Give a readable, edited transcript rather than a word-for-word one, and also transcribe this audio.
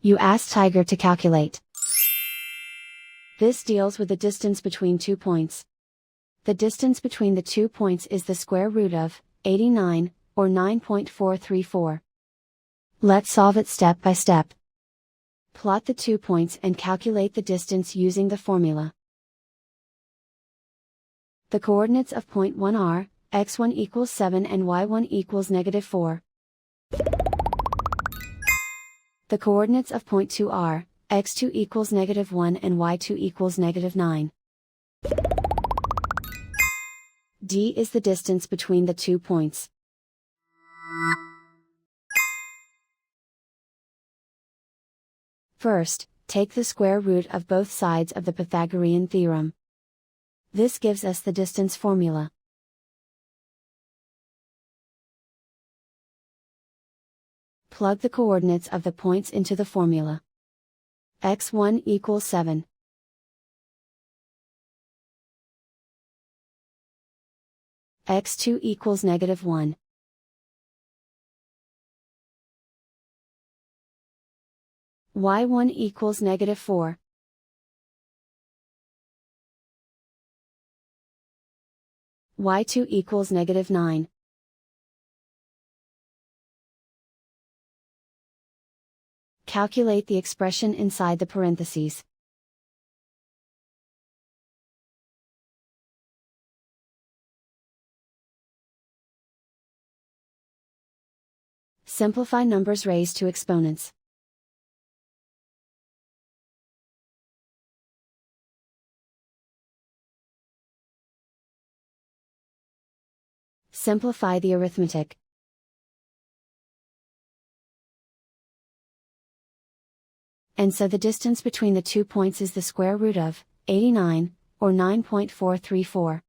You ask Tiger to calculate. This deals with the distance between 2 points. The distance between the 2 points is the square root of 89, or 9.434. Let's solve it step by step. Plot the 2 points and calculate the distance using the formula. The coordinates of point 1 are, x1 equals 7 and y1 equals -4. The coordinates of point 2 are, x2 equals -1 and y2 equals -9. D is the distance between the 2 points. First, take the square root of both sides of the Pythagorean theorem. This gives us the distance formula. Plug the coordinates of the points into the formula. x1 equals 7. x2 equals -1. y1 equals -4. y2 equals -9. Calculate the expression inside the parentheses. Simplify numbers raised to exponents. Simplify the arithmetic. And so the distance between the 2 points is the square root of 89, or 9.434.